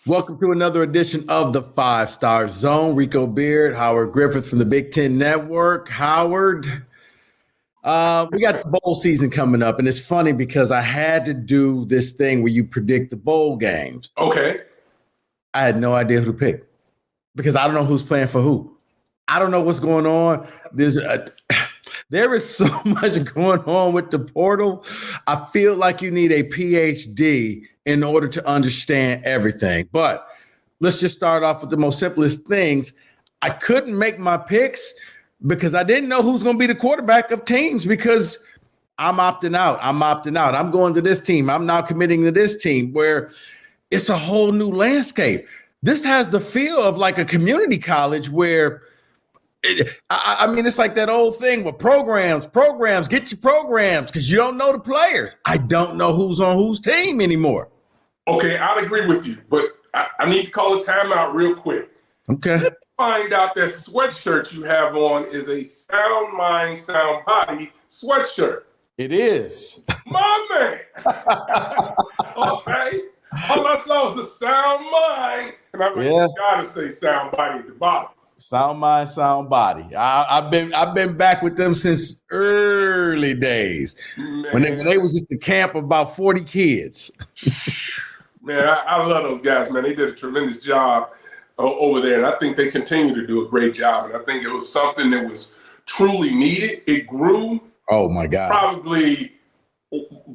Welcome to another edition of the Five Star Zone. Rico Beard, Howard Griffith from the Big Ten Network. Howard, we got the bowl season coming up, and it's funny because I had to do this thing where you predict the bowl games. Okay. I had no idea who to pick because I don't know who's playing for who. I don't know what's going on. There is so much going on with the portal. I feel like you need a PhD in order to understand everything. But let's just start off with the most simplest things. I couldn't make my picks because I didn't know who's going to be the quarterback of teams because I'm opting out. I'm going to this team. I'm now committing to this team where it's a whole new landscape. This has the feel of like a community college where it's like that old thing with programs, get your programs because you don't know the players. I don't know who's on whose team anymore. Okay, I'd agree with you, but I need to call a timeout real quick. Okay. Let's find out that sweatshirt you have on is a sound mind, sound body sweatshirt. It is. My man. Okay. All I saw was a sound mind, and I'm like, you gotta say sound body at the bottom. Sound mind, sound body. I've been back with them since early days when they was just a camp of about 40 kids. Man, I love those guys, man. They did a tremendous job over there, and I think they continue to do a great job. And I think it was something that was truly needed. It grew. Oh my God! Probably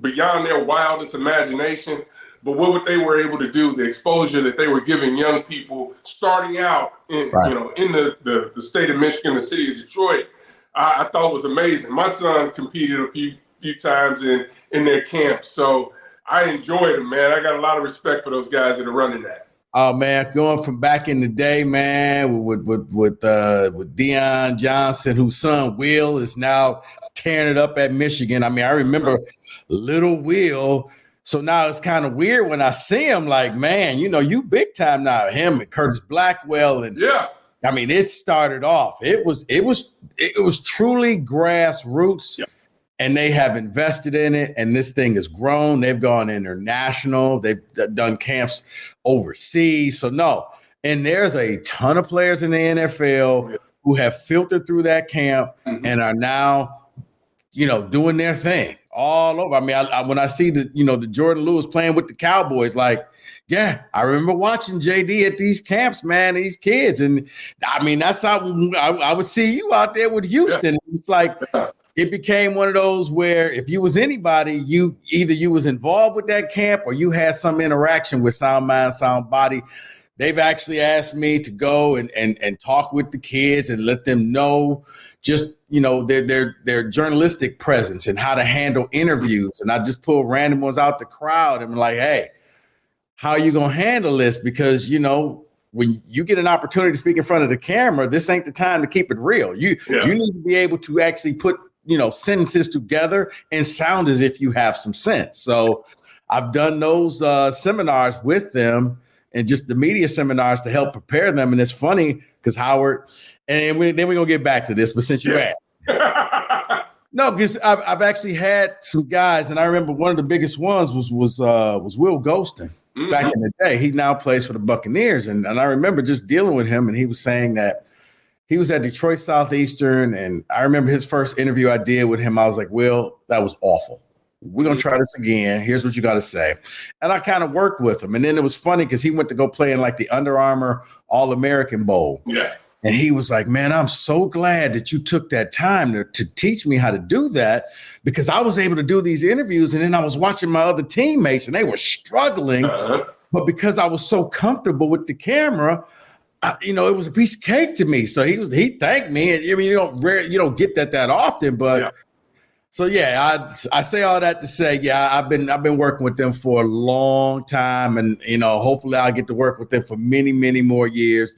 beyond their wildest imagination. But what they were able to do, the exposure that they were giving young people starting out in the state of Michigan, the city of Detroit, I thought was amazing. My son competed a few times in their camp, so I enjoyed them, man. I got a lot of respect for those guys that are running that. Oh man, going from back in the day, man, with Deion Johnson, whose son Will is now tearing it up at Michigan. I mean, I remember little Will. So now it's kind of weird when I see him like, man, you big time now. Him and Curtis Blackwell. And I mean, it started off. It was truly grassroots and they have invested in it. And this thing has grown. They've gone international. They've done camps overseas. So no. And there's a ton of players in the NFL who have filtered through that camp and are now, doing their thing. All over. I mean, when I see the Jordan Lewis playing with the Cowboys, like, yeah, I remember watching JD at these camps, man, these kids. And I mean, that's how I would see you out there with Houston. Yeah. It's like it became one of those where if you was anybody, you was involved with that camp or you had some interaction with Sound Mind, Sound Body. They've actually asked me to go and talk with the kids and let them know just, their journalistic presence and how to handle interviews. And I just pull random ones out the crowd and be like, hey, how are you going to handle this? Because, when you get an opportunity to speak in front of the camera, this ain't the time to keep it real. You need to be able to actually put, sentences together and sound as if you have some sense. So I've done those seminars with them. And just the media seminars to help prepare them. And it's funny because Howard, then we're going to get back to this, but since you asked. No, because I've actually had some guys, and I remember one of the biggest ones was Will Golston back in the day. He now plays for the Buccaneers. And I remember just dealing with him, and he was saying that he was at Detroit Southeastern. And I remember his first interview I did with him. I was like, Will, that was awful. We're going to try this again. Here's what you got to say. And I kind of worked with him. And then it was funny because he went to go play in like the Under Armour All-American Bowl. Yeah. And he was like, man, I'm so glad that you took that time to teach me how to do that because I was able to do these interviews. And then I was watching my other teammates and they were struggling. But because I was so comfortable with the camera, it was a piece of cake to me. So he thanked me. And I mean, you don't get that often, but. Yeah. So I say all that to say, I've been working with them for a long time, and hopefully I'll get to work with them for many, many more years.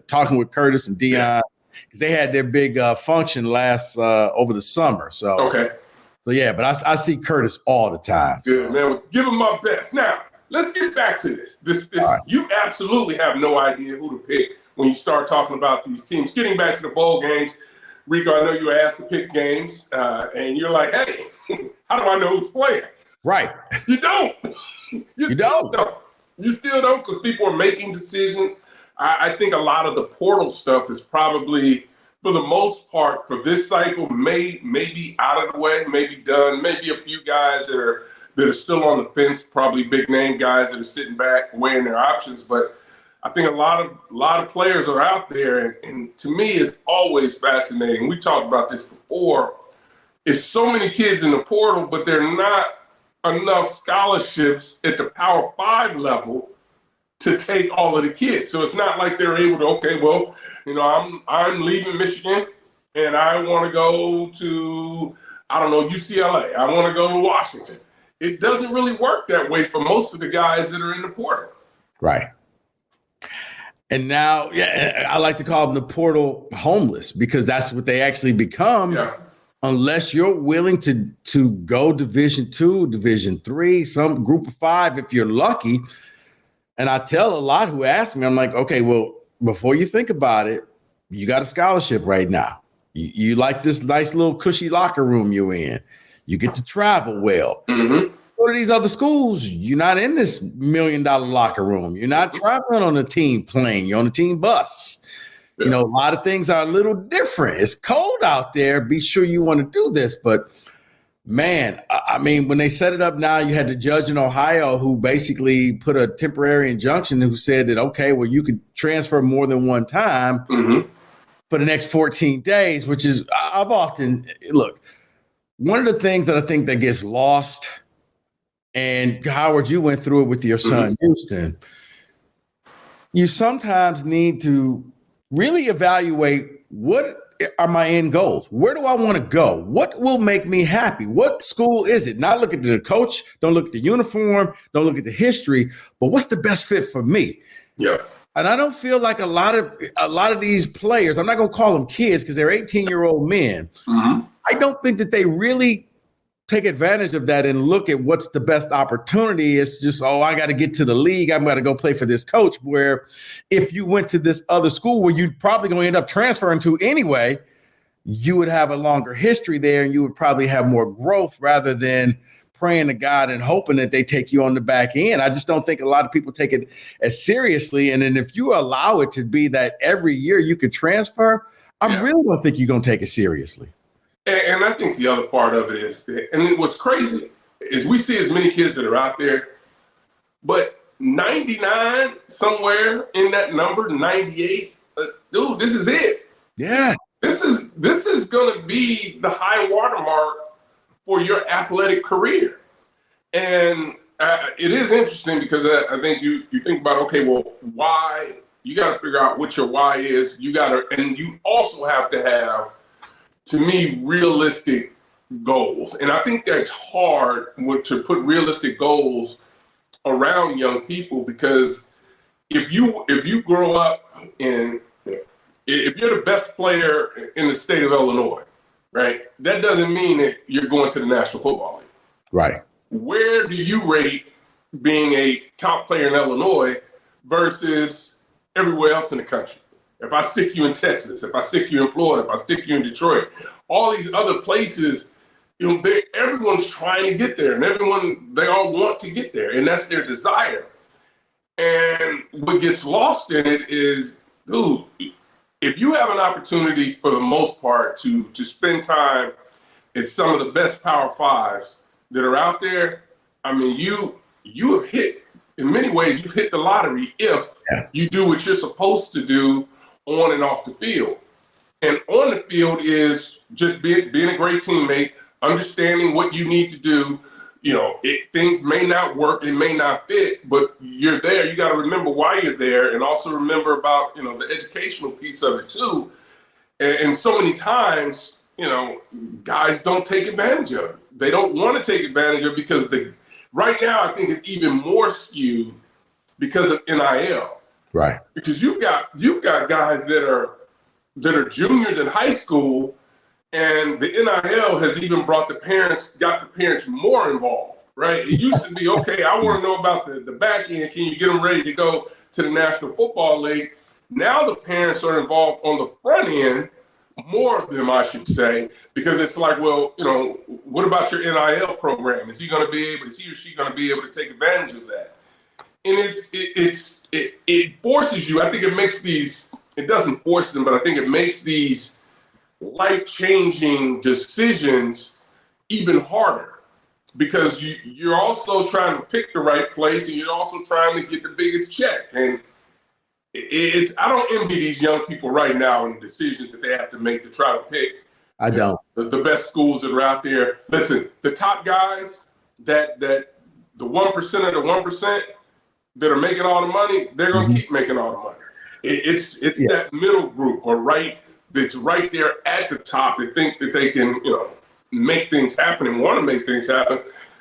Talking with Curtis and Deion because they had their big function last over the summer. So but I see Curtis all the time. Good, man. Well, give him my best. Now let's get back to this. Right. You absolutely have no idea who to pick when you start talking about these teams. Getting back to the bowl games. Rico, I know you were asked to pick games, and you're like, hey, how do I know who's playing? Right. You don't. You don't. You still don't, because people are making decisions. I think a lot of the portal stuff is probably, for the most part, for this cycle, may be out of the way, maybe done. Maybe a few guys that are still on the fence, probably big name guys that are sitting back weighing their options. But I think a lot of players are out there, and to me, it's always fascinating. We talked about this before. It's so many kids in the portal, but there are not enough scholarships at the Power 5 level to take all of the kids. So it's not like they're able to, okay, well, I'm leaving Michigan and I want to go to, I don't know, UCLA. I want to go to Washington. It doesn't really work that way for most of the guys that are in the portal. Right. And now, I like to call them the portal homeless, because that's what they actually become. Yeah. Unless you're willing to go Division II, Division III, some Group of 5, if you're lucky. And I tell a lot who ask me, I'm like, okay, well, before you think about it, you got a scholarship right now. You like this nice little cushy locker room you're in. You get to travel well. Mm-hmm. Go to these other schools. You're not in this $1 million locker room. You're not traveling on a team plane. You're on a team bus. Yeah. A lot of things are a little different. It's cold out there. Be sure you want to do this. But man, I mean, when they set it up now, you had the judge in Ohio who basically put a temporary injunction who said that, okay, well, you could transfer more than one time for the next 14 days, which is, I've often, look, one of the things that I think that gets lost, and Howard, you went through it with your son, Houston, you sometimes need to really evaluate, what are my end goals? Where do I want to go? What will make me happy? What school is it? Not look at the coach, don't look at the uniform, don't look at the history, but what's the best fit for me? Yeah. And I don't feel like a lot of these players, I'm not going to call them kids because they're 18-year-old men. I don't think that they really take advantage of that and look at what's the best opportunity. It's just, I got to get to the league. I'm going to go play for this coach. Where if you went to this other school where you're probably going to end up transferring to anyway, you would have a longer history there and you would probably have more growth rather than praying to God and hoping that they take you on the back end. I just don't think a lot of people take it as seriously. And then if you allow it to be that every year you could transfer, I really don't think you're going to take it seriously. And I think the other part of it is, and what's crazy is we see as many kids that are out there, but 99, somewhere in that number, 98, dude, this is it. Yeah. This is going to be the high watermark for your athletic career. And it is interesting because I think you think about, okay, well, why? You got to figure out what your why is. And you also have to have, to me, realistic goals. And I think that's hard to put realistic goals around young people, because if you grow up if you're the best player in the state of Illinois, right, that doesn't mean that you're going to the National Football League. Right. Where do you rate being a top player in Illinois versus everywhere else in the country? If I stick you in Texas, if I stick you in Florida, if I stick you in Detroit, all these other places, everyone's trying to get there, and they all want to get there, and that's their desire. And what gets lost in it is, dude, if you have an opportunity for the most part to spend time at some of the best Power Fives that are out there, I mean, you have hit, in many ways, you've hit the lottery if you do what you're supposed to do on and off the field. And on the field is just being a great teammate, understanding what you need to do. Things may not work, it may not fit, but you're there. You got to remember why you're there, and also remember about, the educational piece of it too. And so many times, guys don't take advantage of it. They don't want to take advantage of it because right now I think it's even more skewed because of NIL. Right. Because you've got guys that are juniors in high school, and the NIL has even got the parents more involved, right? It used to be, okay, I want to know about the back end. Can you get them ready to go to the National Football League? Now the parents are involved on the front end, more of them, I should say, because it's like, well, what about your NIL program? Is he or she going to be able to take advantage of that? And it forces you. I think it makes these. It doesn't force them, but I think it makes these life-changing decisions even harder, because you're also trying to pick the right place, and you're also trying to get the biggest check. And I don't envy these young people right now and the decisions that they have to make to try to pick. I don't. The best schools that are out there. Listen, the top guys, that the 1% of the 1% that are making all the money, they're going to keep making all the money. It's that middle group, that's right there at the top, that think that they can, make things happen and want to make things happen,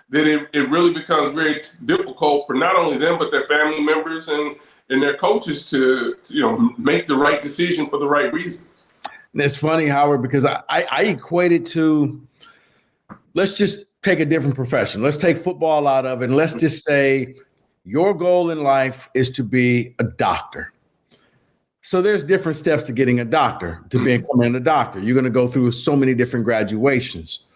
that it really becomes very difficult for not only them, but their family members and their coaches to make the right decision for the right reasons. And it's funny, Howard, because I equate it to, let's just take a different profession. Let's take football out of it, and let's just say your goal in life is to be a doctor. So there's different steps to getting a doctor, to becoming a doctor. You're going to go through so many different graduations.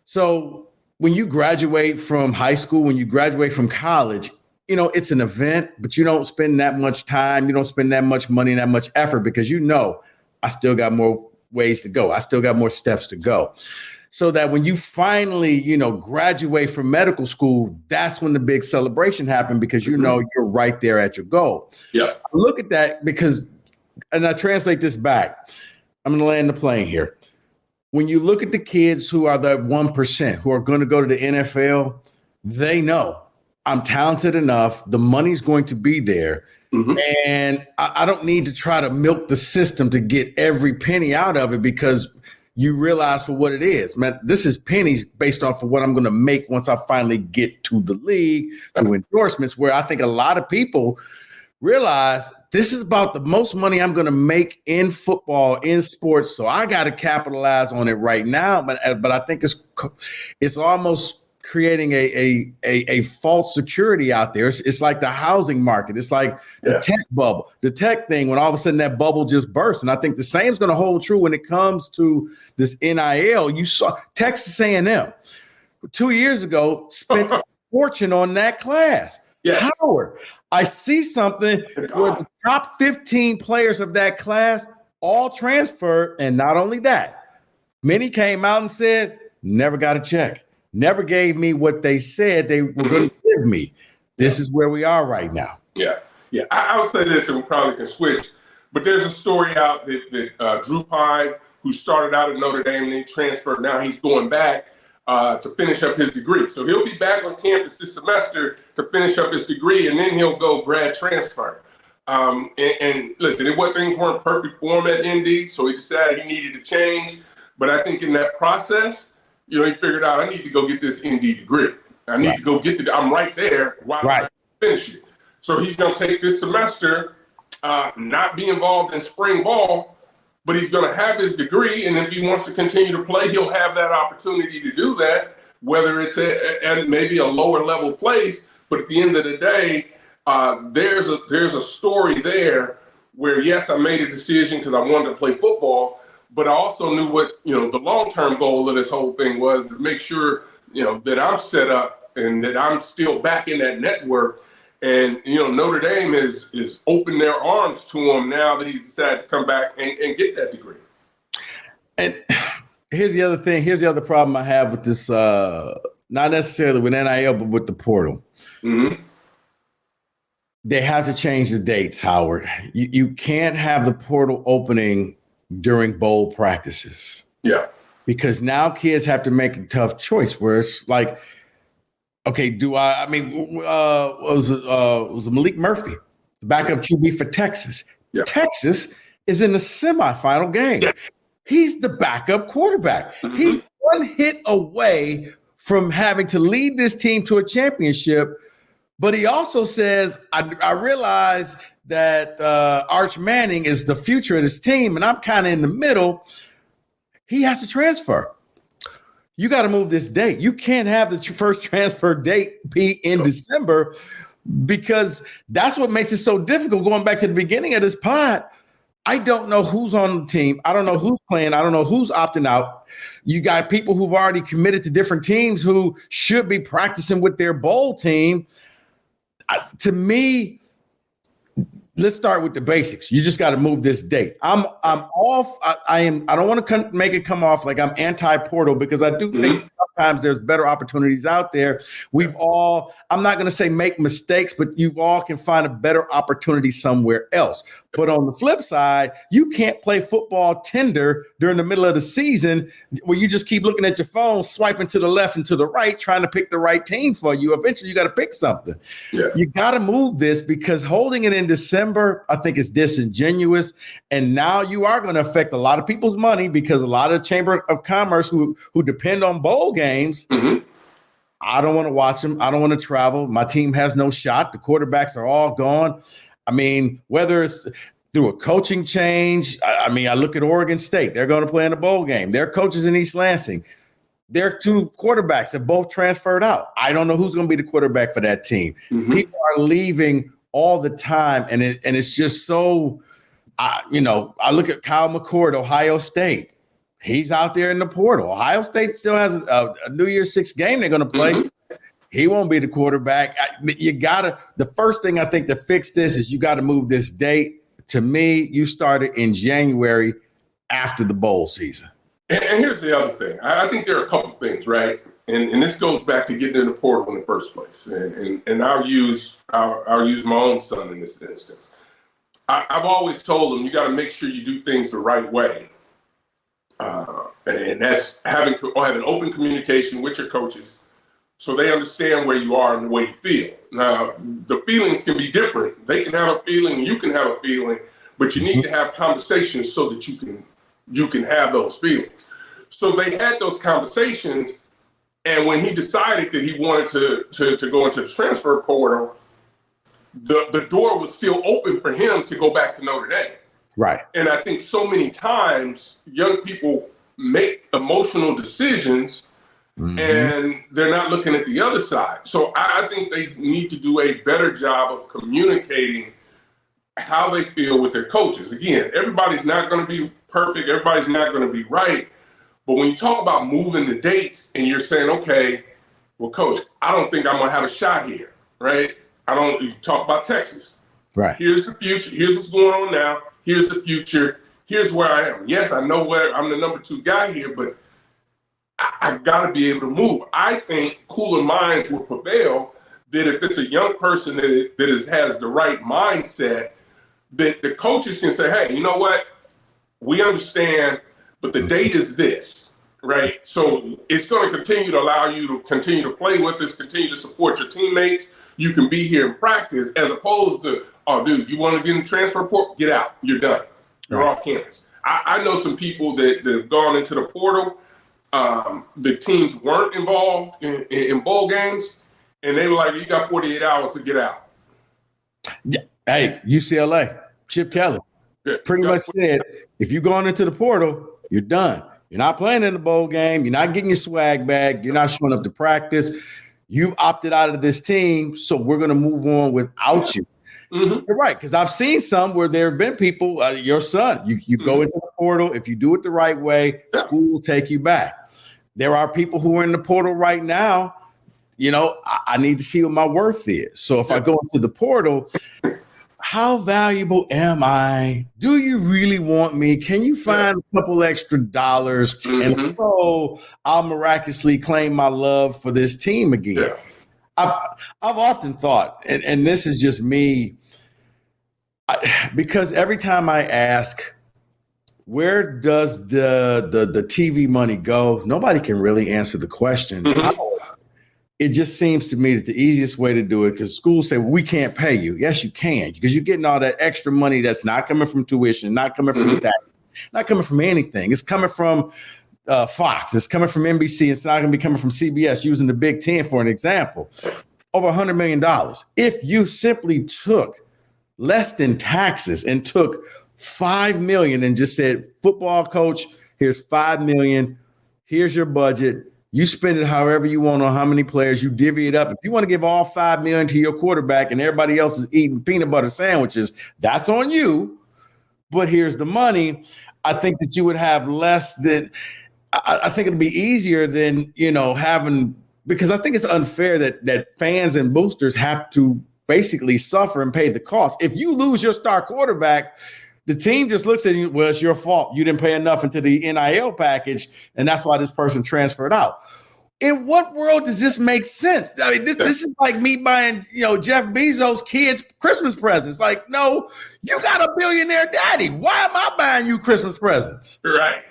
So when you graduate from high school, when you graduate from college, it's an event, but you don't spend that much time. You don't spend that much money and that much effort, because I still got more ways to go. I still got more steps to go. So that when you finally, graduate from medical school, that's when the big celebration happened, because you're right there at your goal. Yeah. Look at that, because, and I translate this back. I'm going to land the plane here. When you look at the kids who are the 1% who are going to go to the NFL, they know I'm talented enough. The money's going to be there. And I don't need to try to milk the system to get every penny out of it, because you realize for what it is, man, this is pennies based off of what I'm going to make once I finally get to the league through endorsements, where I think a lot of people realize this is about the most money I'm going to make in football, in sports. So I got to capitalize on it right now. But I think it's almost creating a false security out there. It's like the housing market. It's like the tech bubble, the tech thing, when all of a sudden that bubble just bursts. And I think the same is going to hold true when it comes to this NIL. You saw Texas A&M 2 years ago spent a fortune on that class. Yes. Howard, I see something where the top 15 players of that class all transferred. And not only that, many came out and said, never got a check. Never gave me what they said they were going to give me. This is where we are right now. Yeah. I'll say this, and we probably can switch. But there's a story out that Drew Pine, who started out at Notre Dame and then transferred, now he's going back to finish up his degree. So he'll be back on campus this semester to finish up his degree, and then he'll go grad transfer. And listen, things weren't perfect for him at ND, so he decided he needed to change. But I think in that process, he figured out, I need to go get this ND degree. I need to go get I'm right there. Why don't I finish it? So he's going to take this semester, not be involved in spring ball, but he's going to have his degree. And if he wants to continue to play, he'll have that opportunity to do that, whether it's at maybe a lower level place. But at the end of the day, there's a story there where, yes, I made a decision because I wanted to play football, but I also knew what, the long-term goal of this whole thing was, to make sure, that I'm set up and that I'm still back in that network. And, Notre Dame is opened their arms to him now that he's decided to come back and get that degree. And here's the other thing. Here's the other problem I have with this, not necessarily with NIL, but with the portal. Mm-hmm. They have to change the dates, Howard. You can't have the portal opening during bowl practices. Yeah. Because now kids have to make a tough choice where it's like, okay, was it Malik Murphy, the backup QB for Texas? Yeah. Texas is in the semifinal game. Yeah. He's the backup quarterback. Mm-hmm. He's one hit away from having to lead this team to a championship. But he also says, I realize that Arch Manning is the future of this team, and I'm kind of in the middle. He has to transfer. You got to move this date. You can't have the first transfer date be in December, because that's what makes it so difficult. Going back to the beginning of this pod, I don't know who's on the team. I don't know who's playing. I don't know who's opting out. You got people who've already committed to different teams who should be practicing with their bowl team. To me, let's start with the basics. You just got to move this date. I'm off. I don't want to make it come off like I'm anti-portal, because I do think sometimes there's better opportunities out there. I'm not going to say make mistakes, but you all can find a better opportunity somewhere else. But on the flip side, you can't play football tender during the middle of the season where you just keep looking at your phone, swiping to the left and to the right, trying to pick the right team for you. Eventually, you got to pick something. Yeah. You got to move this, because holding it in December, I think, is disingenuous. And now you are going to affect a lot of people's money, because a lot of Chamber of Commerce who depend on bowl games, I don't want to watch them. I don't want to travel. My team has no shot. The quarterbacks are all gone. I mean, whether it's through a coaching change, I look at Oregon State. They're going to play in a bowl game. Their coaches in East Lansing, their two quarterbacks have both transferred out. I don't know who's going to be the quarterback for that team. People are leaving all the time, and it's just so, I look at Kyle McCord, Ohio State. He's out there in the portal. Ohio State still has a New Year's Six game they're going to play. He won't be the quarterback. The first thing I think to fix this is you got to move this date. To me, you started in January after the bowl season. And here's the other thing. I think there are a couple of things, right? And this goes back to getting in the portal in the first place. And I'll use my own son in this instance. I've always told him, you got to make sure you do things the right way. And that's having open communication with your coaches, so they understand where you are and the way you feel. Now, the feelings can be different. They can have a feeling, you can have a feeling, but you need to have conversations so that you can have those feelings. So they had those conversations, and when he decided that he wanted to go into the transfer portal, the door was still open for him to go back to Notre Dame. Right. And I think so many times young people make emotional decisions, and they're not looking at the other side. So I think they need to do a better job of communicating how they feel with their coaches. Again, everybody's not going to be perfect. Everybody's not going to be right. But when you talk about moving the dates and you're saying, okay, well, coach, I don't think I'm going to have a shot here, right? You talk about Texas. Right. Here's the future. Here's what's going on now. Here's the future. Here's where I am. Yes, I know where I'm the number 2 guy here, but I got to be able to move. I think cooler minds will prevail, that if it's a young person that has the right mindset, that the coaches can say, hey, you know what? We understand, but the date is this, right? So it's going to continue to allow you to continue to play with us, continue to support your teammates. You can be here in practice, as opposed to, oh, dude, you want to get in the transfer portal? Get out. You're done. You're off campus. I know some people that have gone into the portal. The teams weren't involved in bowl games, and they were like, you got 48 hours to get out. Yeah. Hey, UCLA, Chip Kelly pretty much said, if you're going into the portal, you're done. You're not playing in the bowl game. You're not getting your swag back. You're not showing up to practice. You've opted out of this team, so we're going to move on without you. You're right, because I've seen some where there have been people, your son, you go into the portal. If you do it the right way, school will take you back. There are people who are in the portal right now. I need to see what my worth is. So if I go into the portal, how valuable am I? Do you really want me? Can you find a couple extra dollars? And so I'll miraculously claim my love for this team again. Yeah. I've often thought, and this is just me, because every time I ask, where does the TV money go? Nobody can really answer the question. It just seems to me that the easiest way to do it, because schools say, well, we can't pay you. Yes, you can, because you're getting all that extra money that's not coming from tuition, not coming from tax, not coming from anything. It's coming from Fox. It's coming from NBC. It's not going to be coming from CBS, using the Big Ten for an example. Over $100 million. If you simply took less than taxes and took $5 million and just said, football coach, here's $5 million. Here's your budget. You spend it however you want on how many players. You divvy it up. If you want to give all $5 million to your quarterback and everybody else is eating peanut butter sandwiches, that's on you. But here's the money. I think that you would have less than. I think it'd be easier than having, because I think it's unfair that fans and boosters have to basically suffer and pay the cost. If you lose your star quarterback, the team just looks at you, well, it's your fault. You didn't pay enough into the NIL package, and that's why this person transferred out. In what world does this make sense? I mean, this is like me buying, Jeff Bezos' kids Christmas presents. like, no, you got a billionaire daddy. Why am I buying you Christmas presents? Right.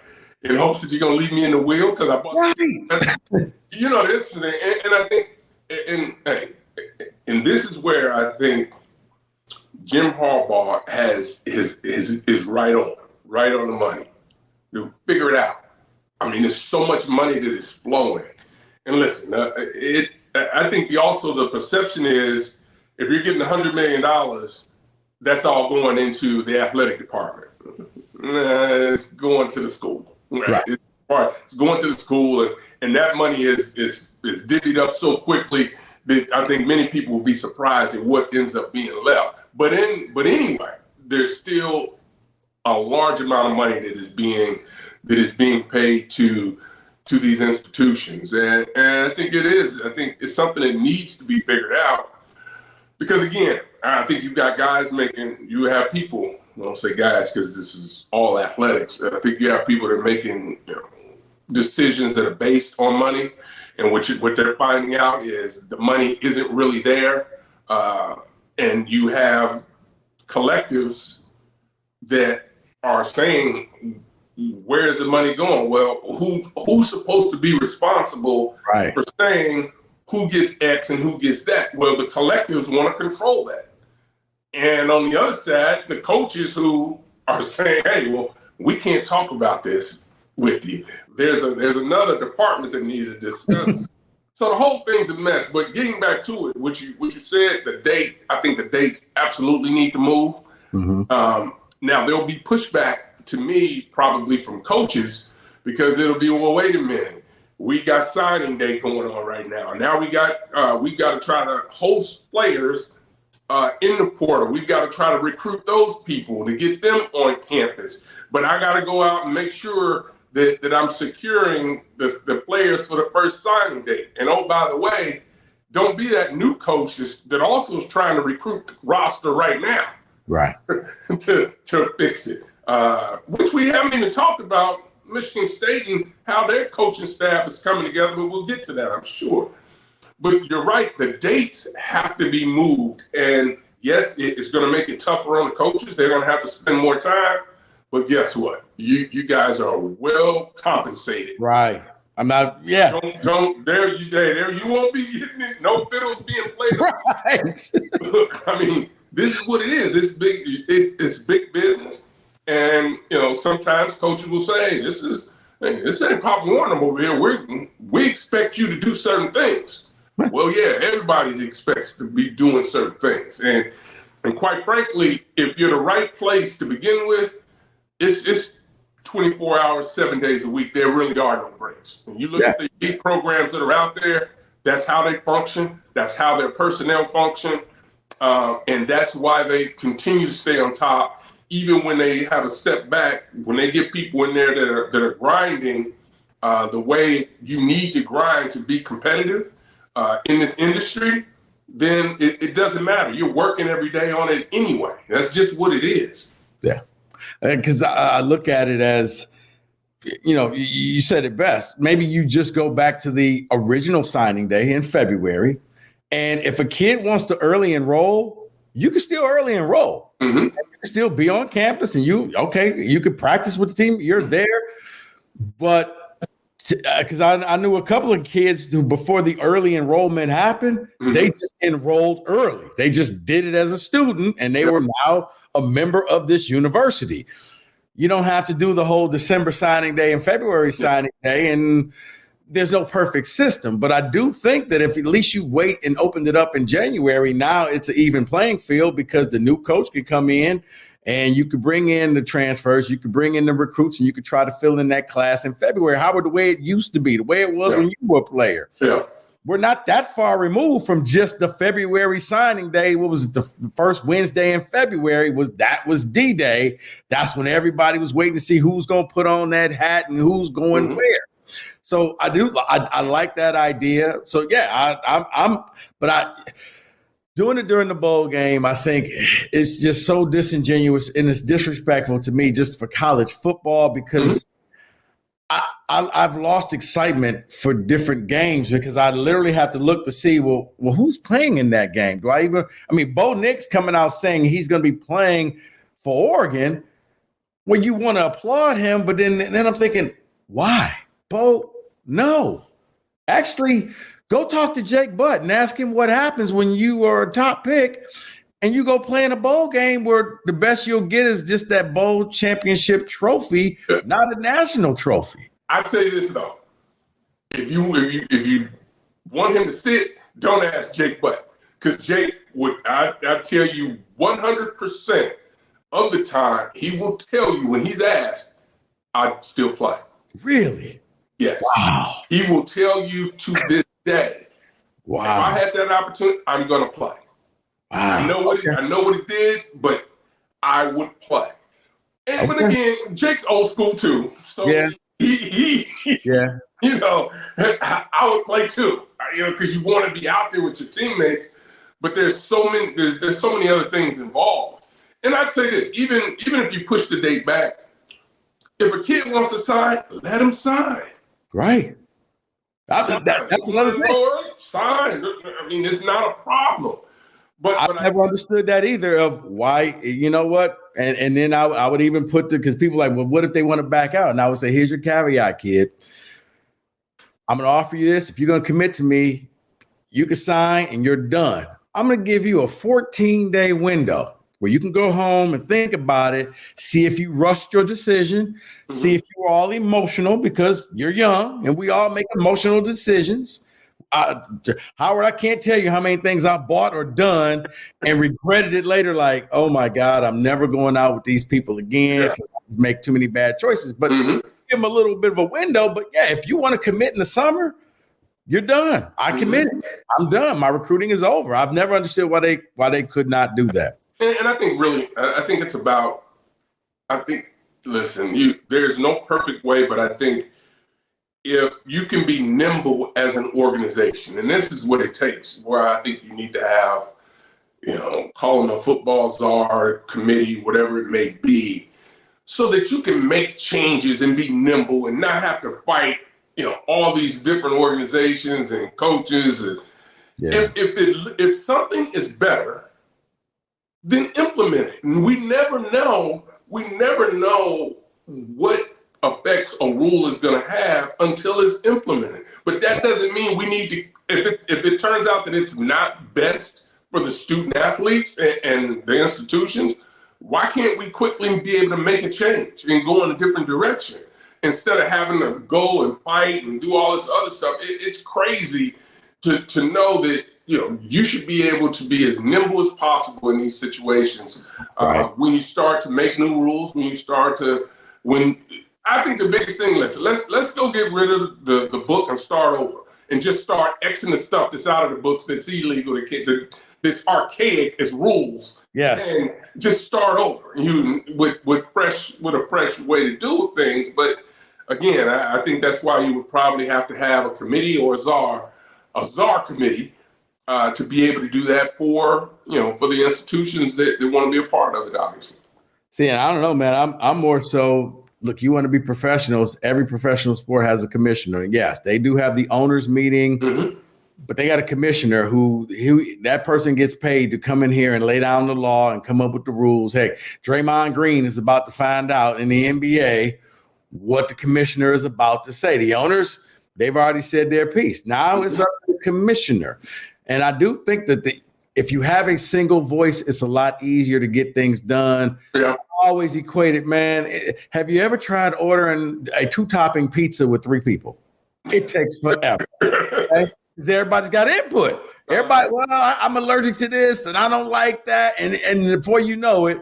In hopes that you're going to leave me in the wheel because I bought. Right. This, and I think, and this is where I think Jim Harbaugh is right on the money. You figure it out. I mean, there's so much money that is flowing. And listen, I think the perception is if you're getting $100 million, that's all going into the athletic department. It's going to the school. Right. It's going to the school, and that money is divvied up so quickly that I think many people will be surprised at what ends up being left. But anyway, there's still a large amount of money that is being paid to these institutions. And I think it is. I think it's something that needs to be figured out. Because again, I think you have people, I don't say guys because this is all athletics. I think you have people that are making decisions that are based on money. And what they're finding out is the money isn't really there. And you have collectives that are saying, where is the money going? Well, who's supposed to be responsible for saying who gets X and who gets that? Well, the collectives want to control that. And on the other side, the coaches who are saying, hey, well, we can't talk about this with you. There's another department that needs to discuss. So the whole thing's a mess. But getting back to it, what you said, the date, I think the dates absolutely need to move. Mm-hmm. Now, there'll be pushback to me, probably from coaches, because it'll be, well, wait a minute, we got signing day going on right now. Now we got to try to host players in the portal. We've got to try to recruit those people to get them on campus. But I got to go out and make sure that I'm securing the players for the first signing date. And oh, by the way, don't be that new coach that also is trying to recruit the roster right now. Right. to fix it. Which we haven't even talked about Michigan State and how their coaching staff is coming together, but we'll get to that, I'm sure. But you're right, the dates have to be moved. And yes, it's going to make it tougher on the coaches. They're going to have to spend more time. But guess what? You guys are well compensated. Right. I'm not, yeah. There you won't be getting it. No fiddles being played. Right. Look, I mean, this is what it is. It's big. It's big business. And, sometimes coaches will say, this ain't Pop Warner over here. We expect you to do certain things. Well, yeah, everybody expects to be doing certain things. And quite frankly, if you're the right place to begin with, it's 24 hours, 7 days a week. There really are no breaks. When you look at the elite programs that are out there, that's how they function. That's how their personnel function. And that's why they continue to stay on top. Even when they have a step back, when they get people in there that are grinding the way you need to grind to be competitive in this industry, then it doesn't matter. You're working every day on it anyway. That's just what it is. Yeah. Because I look at it as, you said it best. Maybe you just go back to the original signing day in February. And if a kid wants to early enroll, you can still early enroll. Mm-hmm. You can still be on campus and you could practice with the team. You're there. But because I knew a couple of kids who, before the early enrollment happened, mm-hmm. they just enrolled early. They just did it as a student, and they were now a member of this university. You don't have to do the whole December signing day and February signing day, and there's no perfect system. But I do think that if at least you wait and opened it up in January, now it's an even playing field because the new coach can come in and you could bring in the transfers, you could bring in the recruits, and you could try to fill in that class in February. How would the way it used to be, the way it was when you were a player? Yeah. We're not that far removed from just the February signing day. What was it? The first Wednesday in February was D-Day. That's when everybody was waiting to see who's going to put on that hat and who's going mm-hmm. where. So I like that idea. So yeah, Doing it during the bowl game, I think it's just so disingenuous and it's disrespectful to me just for college football because I've lost excitement for different games because I literally have to look to see, well, who's playing in that game? Bo Nix coming out saying he's going to be playing for Oregon. Well, you want to applaud him, but then I'm thinking, why? Bo, no. Actually, go talk to Jake Butt and ask him what happens when you are a top pick and you go play in a bowl game where the best you'll get is just that bowl championship trophy, not a national trophy. I'd say this though. If you want him to sit, don't ask Jake Butt. Because Jake I tell you 100% of the time, he will tell you when he's asked, I'd still play. Really? Yes. Wow. He will tell you to this day. Wow. If I had that opportunity, I'm gonna play. Wow. I know what it did, but I would play. And but again, Jake's old school too. So he yeah. You know, I would play too. Because you want to be out there with your teammates, but there's so many other things involved. And I'd say this, even if you push the date back, if a kid wants to sign, let him sign. Right. That's another thing. Sign. I mean, it's not a problem. But I've never understood that either of why, you know what? And then I would even put because people are like, well, what if they want to back out? And I would say, here's your caveat, kid. I'm going to offer you this. If you're going to commit to me, you can sign and you're done. I'm going to give you a 14-day window where you can go home and think about it, see if you rushed your decision, see if you were all emotional because you're young and we all make emotional decisions. Howard, I can't tell you how many things I bought or done and regretted it later. Like, oh my God, I'm never going out with these people again because I make too many bad choices. But give them a little bit of a window. But yeah, if you want to commit in the summer, you're done. I committed. I'm done. My recruiting is over. I've never understood why they could not do that. And I think it's about. Listen, there's no perfect way, but I think if you can be nimble as an organization, and this is what it takes, where I think you need to have, call them a football czar committee, whatever it may be, so that you can make changes and be nimble and not have to fight, all these different organizations and coaches. And if something is better, then implement it. And we never know what effects a rule is going to have until it's implemented. But that doesn't mean we need to, if it turns out that it's not best for the student athletes and the institutions, why can't we quickly be able to make a change and go in a different direction instead of having to go and fight and do all this other stuff? It's crazy to know that, you should be able to be as nimble as possible in these situations. When you start to make new rules, I think the biggest thing, let's go get rid of the book and start over and just start Xing the stuff that's out of the books that's illegal, that's archaic as rules. Yes. And just start over with a fresh way to do things. But again, I think that's why you would probably have to have a committee or a czar committee to be able to do that for the institutions that want to be a part of it, obviously. See, and I don't know, man. I'm more so, look, you want to be professionals. Every professional sport has a commissioner. And yes, they do have the owners meeting, but they got a commissioner who that person gets paid to come in here and lay down the law and come up with the rules. Heck, Draymond Green is about to find out in the NBA what the commissioner is about to say. The owners, they've already said their piece. Now it's up to the commissioner. And I do think that if you have a single voice, it's a lot easier to get things done. Yeah. I always equate it, man. Have you ever tried ordering a 2-topping pizza with 3 people? It takes forever. Okay? Because everybody's got input. Everybody, well, I'm allergic to this and I don't like that. And before you know it,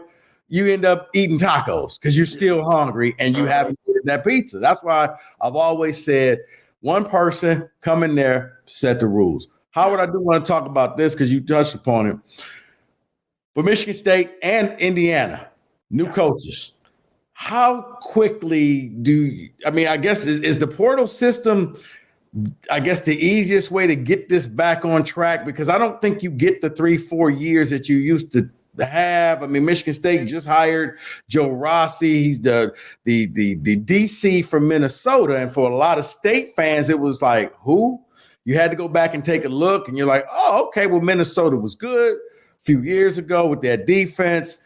you end up eating tacos because you're still hungry and you haven't eaten that pizza. That's why I've always said one person come in there, set the rules. Howard, I do want to talk about this because you touched upon it. For Michigan State and Indiana, new coaches, how quickly I guess, is the portal system I guess the easiest way to get this back on track, because I don't think you get the 3-4 years that you used to have. I mean, Michigan State just hired Joe Rossi. He's the DC from Minnesota. And for a lot of State fans, it was like, who? You had to go back and take a look, and you're like, oh, okay, well, Minnesota was good a few years ago with their defense.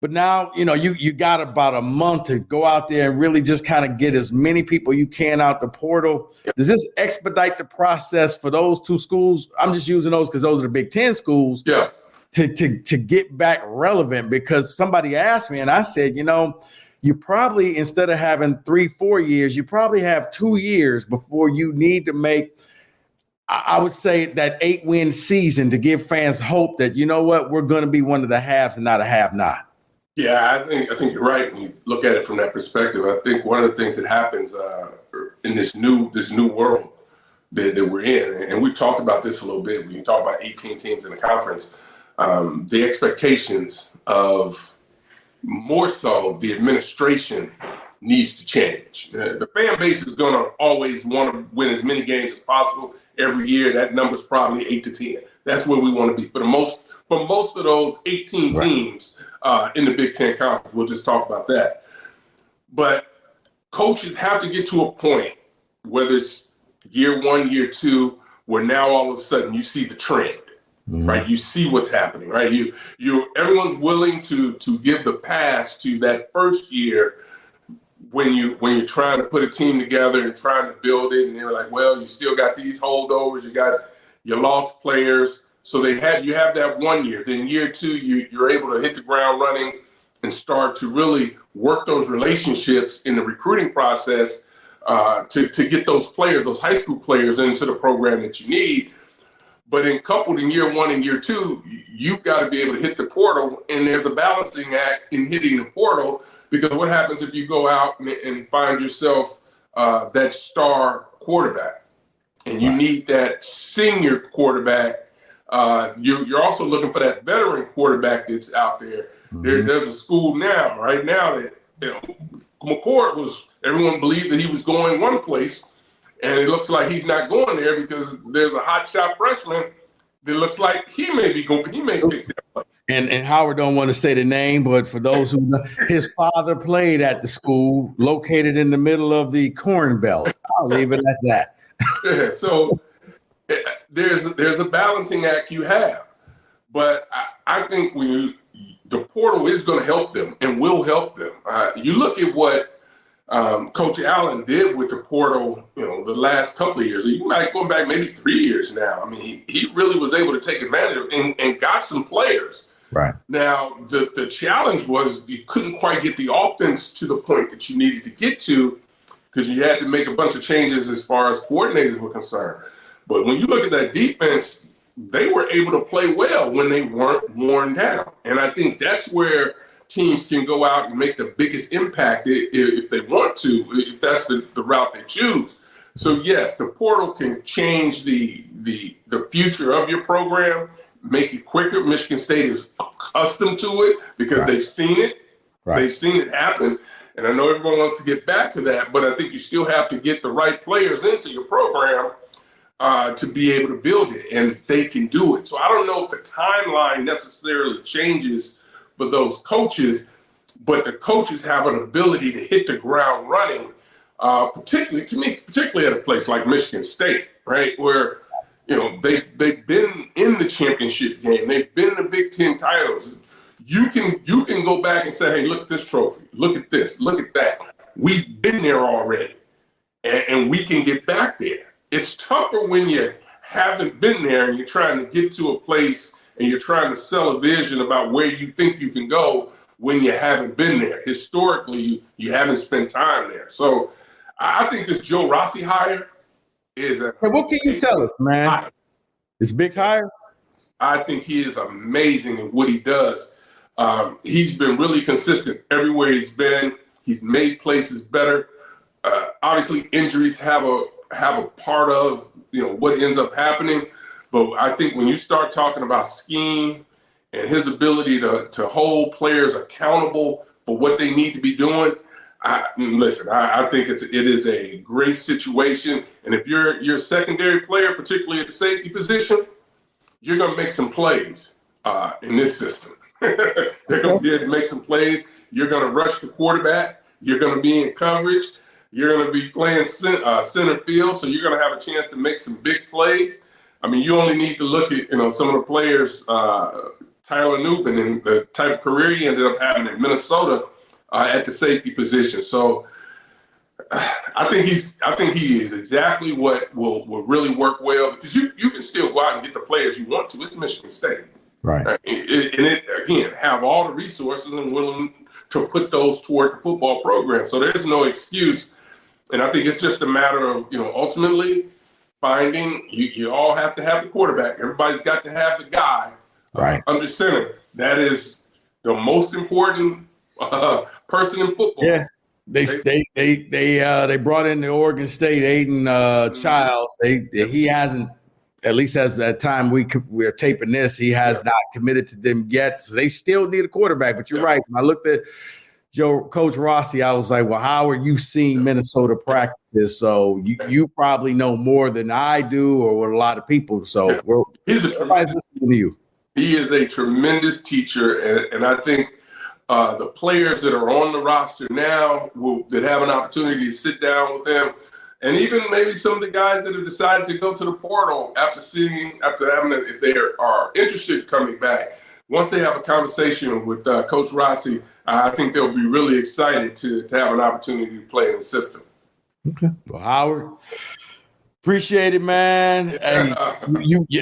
But now, you got about a month to go out there and really just kind of get as many people you can out the portal. Does this expedite the process for those two schools? I'm just using those because those are the Big Ten schools. Yeah. To get back relevant, because somebody asked me and I said, you probably, instead of having 3-4 years, you probably have 2 years before you need to make, I would say, that 8-win season to give fans hope that, we're going to be one of the haves and not a have-not. Yeah, I think you're right when you look at it from that perspective. I think one of the things that happens in this new world that we're in, and we talked about this a little bit when you talk about 18 teams in the conference, the expectations of more so the administration needs to change. The fan base is going to always want to win as many games as possible every year. That number's probably 8 to 10. That's where we want to be for most of those 18 teams in the Big Ten Conference. We'll just talk about that. But coaches have to get to a point, whether it's year 1, year 2, where now all of a sudden you see the trend. Right, you see what's happening. Right, everyone's willing to give the pass to that first year when you're trying to put a team together and trying to build it, and they're like, well, you still got these holdovers, you got your lost players, so you have that 1 year. Then year 2, you're able to hit the ground running and start to really work those relationships in the recruiting process to get those players, those high school players, into the program that you need. But coupled in year 1 and year 2, you've got to be able to hit the portal, and there's a balancing act in hitting the portal, because what happens if you go out and find yourself that star quarterback, and you need that senior quarterback? You're also looking for that veteran quarterback that's out there. There's a school right now that McCord everyone believed that he was going one place. And it looks like he's not going there because there's a hotshot freshman that looks like he may pick that place. And Howard don't want to say the name, but for those who know, his father played at the school located in the middle of the Corn Belt. I'll leave it at that. Yeah, so there's a balancing act you have. But I think the portal is going to help them and will help them. You look at what Coach Allen did with the portal, the last couple of years. You might go back maybe 3 years now. I mean, he really was able to take advantage of and got some players. Right. Now, the challenge was you couldn't quite get the offense to the point that you needed to get to, because you had to make a bunch of changes as far as coordinators were concerned. But when you look at that defense, they were able to play well when they weren't worn down. And I think that's where teams can go out and make the biggest impact if they want to, if that's the route they choose. So yes, the portal can change the future of your program, make it quicker. Michigan State is accustomed to it because they've seen it. Right. They've seen it happen. And I know everyone wants to get back to that, but I think you still have to get the right players into your program to be able to build it, and they can do it. So I don't know if the timeline necessarily changes for those coaches, but the coaches have an ability to hit the ground running, particularly at a place like Michigan State, right, where they've been in the championship game, they've been in the Big Ten titles. You can go back and say, hey, look at this trophy, look at this, look at that. We've been there already, and we can get back there. It's tougher when you haven't been there and you're trying to get to a place and you're trying to sell a vision about where you think you can go when you haven't been there. Historically, you haven't spent time there. So I think this Joe Rossi hire is what can you tell us, man? Hire. It's a big hire? I think he is amazing in what he does. He's been really consistent everywhere he's been. He's made places better. Obviously, injuries have a part of what ends up happening. But I think when you start talking about scheme and his ability to hold players accountable for what they need to be doing, Listen, I think it is a great situation, and if you're a secondary player, particularly at the safety position, you're going to make some plays in this system. They're going to be able to make some plays. You're going to rush the quarterback. You're going to be in coverage. You're going to be playing center field, so you're going to have a chance to make some big plays. I mean, you only need to look at some of the players, Tyler Nubin, and the type of career he ended up having in Minnesota at the safety position. So I think he is exactly what will really work well, because you can still go out and get the players you want to. It's Michigan State. Right. And it again, have all the resources and willing to put those toward the football program. So there's no excuse. And I think it's just a matter of, ultimately finding, you all have to have the quarterback. Everybody's got to have the guy under center. That is the most important person in football. Yeah. They brought in the Oregon State Aiden Childs. He hasn't, at least as that time we're taping this, he has not committed to them yet. So they still need a quarterback. But you're right. When I looked at Coach Rossi, I was like, well, Howard, you've seen Minnesota practices, so you probably know more than I do, or what a lot of people. So he is a tremendous teacher, and I think the players that are on the roster now that have an opportunity to sit down with them, and even maybe some of the guys that have decided to go to the portal if they are interested in coming back, once they have a conversation with Coach Rossi, I think they'll be really excited to have an opportunity to play in the system. Okay. Well, Howard, appreciate it, man. Hey,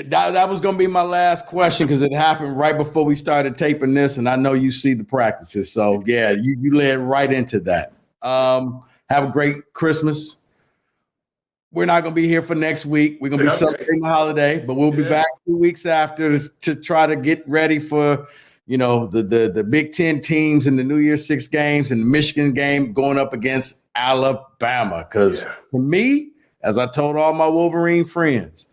that was going to be my last question, because it happened right before we started taping this, and I know you see the practices. So, yeah, you led right into that. Have a great Christmas. We're not going to be here for next week. We're going to be celebrating the holiday, but we'll be back 2 weeks after to try to get ready for, the Big Ten teams and the New Year's Six games and the Michigan game going up against Alabama. Because for me, as I told all my Wolverine friends,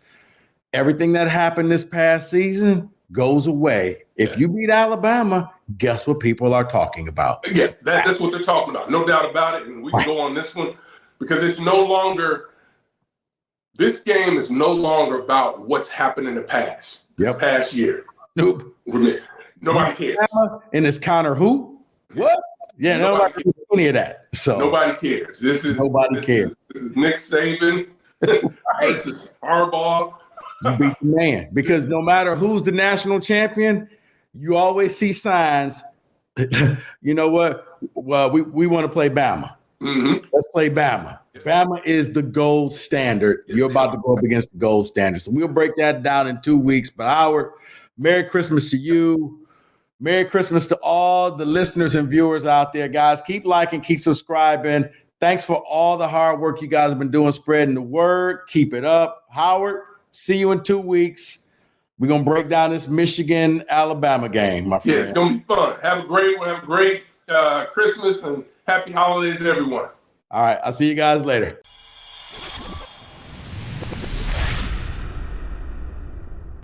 everything that happened this past season goes away. If you beat Alabama, guess what people are talking about? Yeah, that's what they're talking about. No doubt about it. And we can go on this one, because it's no longer – this game is no longer about what's happened in the past, this past year. Nope. Nobody cares. And it's Connor who? What? Yeah, nobody cares any of that. So nobody cares. This is Nick Saban versus Harbaugh. You beat the man. Because no matter who's the national champion, you always see signs. You know what? Well, we want to play Bama. Mm-hmm. Let's play Bama. Bama is the gold standard. You're about to go up against the gold standard. So we'll break that down in 2 weeks. But Howard, Merry Christmas to you. Merry Christmas to all the listeners and viewers out there, guys. Keep liking, keep subscribing. Thanks for all the hard work you guys have been doing, spreading the word. Keep it up. Howard, see you in 2 weeks. We're going to break down this Michigan-Alabama game, my friend. Yeah, it's going to be fun. Have a great one. Have a great Christmas and happy holidays, everyone. All right. I'll see you guys later.